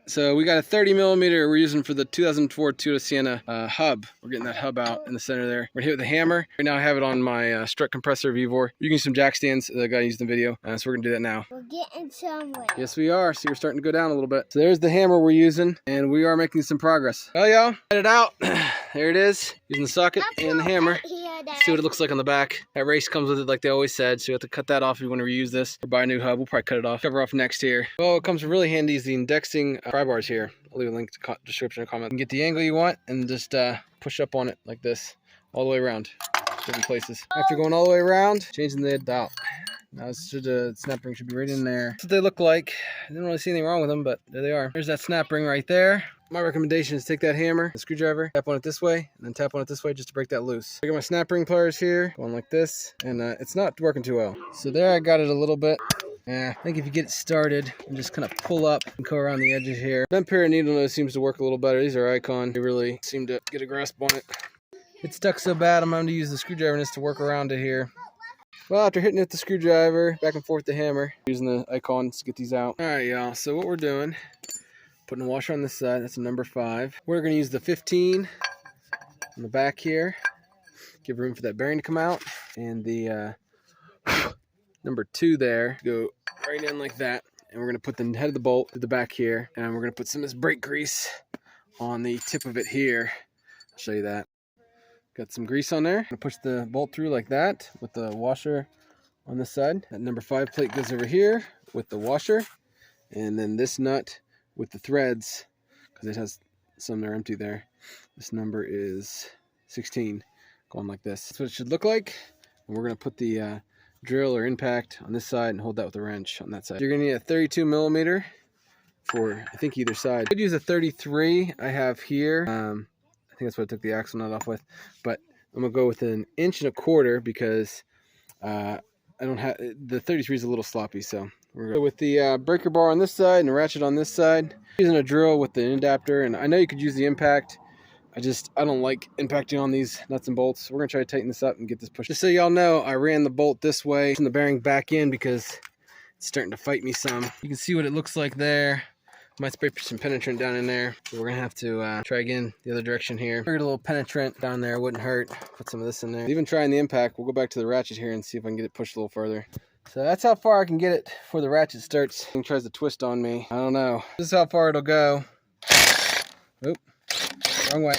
So we got a 30mm we're using for the 2004 Toyota Sienna hub. We're getting that hub out in the center there. We're gonna hit with a hammer. Right now I have it on my strut compressor Vevor. You can use some jack stands that I got used in the video. So we're gonna do that now. We're getting somewhere. Yes, we are. See, we're starting to go down a little bit. So there's the hammer we're using, and we are making some progress. Well, y'all, get it out. There it is. Using the socket and the hammer. See what it looks like on the back. That race comes with it like they always said, so you have to cut that off if you want to reuse this or buy a new hub. We'll probably cut it off, cover off next here. Well, what comes really handy is the indexing pry bars here. I'll leave a link to description or comment. You can get the angle you want and just push up on it like this all the way around, different places. After going all the way around, changing the dial. Now snap ring should be right in there. That's what they look like. I didn't really see anything wrong with them, but there they are. There's that snap ring right there. My recommendation is take that hammer, the screwdriver, tap on it this way, and then tap on it this way just to break that loose. I got my snap ring pliers here, going like this, and it's not working too well. So there I got it a little bit. I think if you get it started and just kind of pull up and go around the edges here. Bent pair of needle nose seems to work a little better. These are Icon. They really seem to get a grasp on it. It's stuck so bad I'm going to use the screwdriver to work around it here. Well, after hitting it with the screwdriver, back and forth the hammer, using the Icons to get these out. All right, y'all, so what we're doing, putting a washer on this side, that's a number 5. We're going to use the 15 on the back here, give room for that bearing to come out, and the number 2 there, go right in like that, and we're going to put the head of the bolt to the back here, and we're going to put some of this brake grease on the tip of it here. I'll show you that. Got some grease on there. I'm gonna push the bolt through like that with the washer on this side. That number 5 plate goes over here with the washer, and then this nut with the threads, because it has some that are empty there. This number is 16, going like this. That's what it should look like. And we're gonna put the drill or impact on this side and hold that with a wrench on that side. You're gonna need a 32mm for I think either side. I could use a 33 I have here. I think that's what I took the axle nut off with, but I'm gonna go with 1.25 inches because I don't have the 33 is a little sloppy. So we're gonna go with the breaker bar on this side and the ratchet on this side. Using a drill with the adapter, and I know you could use the impact. I don't like impacting on these nuts and bolts. We're gonna try to tighten this up and get this pushed. Just so y'all know, I ran the bolt this way and the bearing back in because it's starting to fight me some. You can see what it looks like there. Might spray some penetrant down in there. So we're gonna have to try again the other direction here. Figured a little penetrant down there wouldn't hurt. Put some of this in there. Even trying the impact, we'll go back to the ratchet here and see if I can get it pushed a little further. So that's how far I can get it before the ratchet starts and tries to twist on me. I don't know. This is how far it'll go. Oop, wrong way.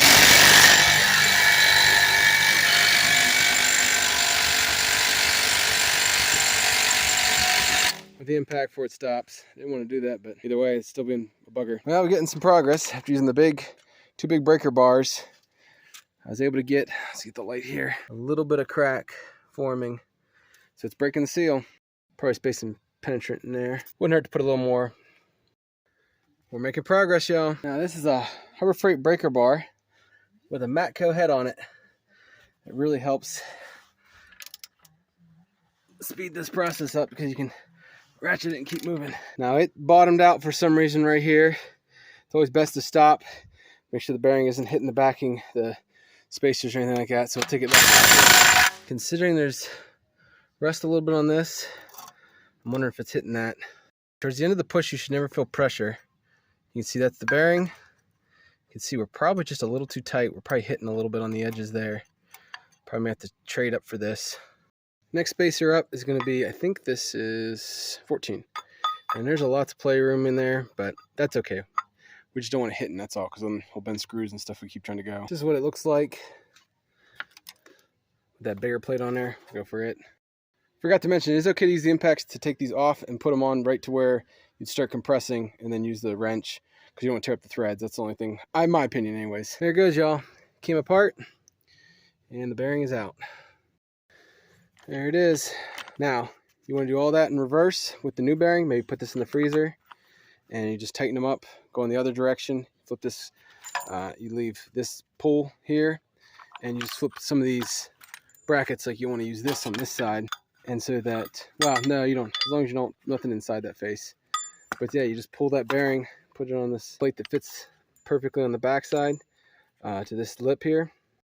The impact before it stops. Didn't want to do that, but either way, it's still been a bugger. Well, we're getting some progress after using the 2 big breaker bars. I was able to get, let's get the light here, a little bit of crack forming. So it's breaking the seal. Probably space some penetrant in there. Wouldn't hurt to put a little more. We're making progress, y'all. Now this is a Harbor Freight breaker bar with a Matco head on it. It really helps speed this process up because you can ratchet it and keep moving. Now it bottomed out for some reason right here. It's always best to stop. Make sure the bearing isn't hitting the backing, the spacers or anything like that. So we'll take it back. Considering there's rust a little bit on this, I'm wondering if it's hitting that. Towards the end of the push, you should never feel pressure. You can see that's the bearing. You can see we're probably just a little too tight. We're probably hitting a little bit on the edges there. Probably have to trade up for this. Next spacer up is going to be, I think this is 14. And there's a lot of play room in there, but that's okay. We just don't want it hitting, that's all, because then we'll bend screws and stuff we keep trying to go. This is what it looks like. With that bigger plate on there, go for it. Forgot to mention, it's okay to use the impacts to take these off and put them on right to where you'd start compressing and then use the wrench, because you don't want to tear up the threads. That's the only thing, in my opinion anyways. There it goes, y'all. Came apart, and the bearing is out. There it is. Now, you want to do all that in reverse with the new bearing. Maybe put this in the freezer and you just tighten them up, go in the other direction, flip this, you leave this pull here, and you just flip some of these brackets like you want to use this on this side. And so that, well, no, you don't, as long as you don't, nothing inside that face. But yeah, you just pull that bearing, put it on this plate that fits perfectly on the back side to this lip here.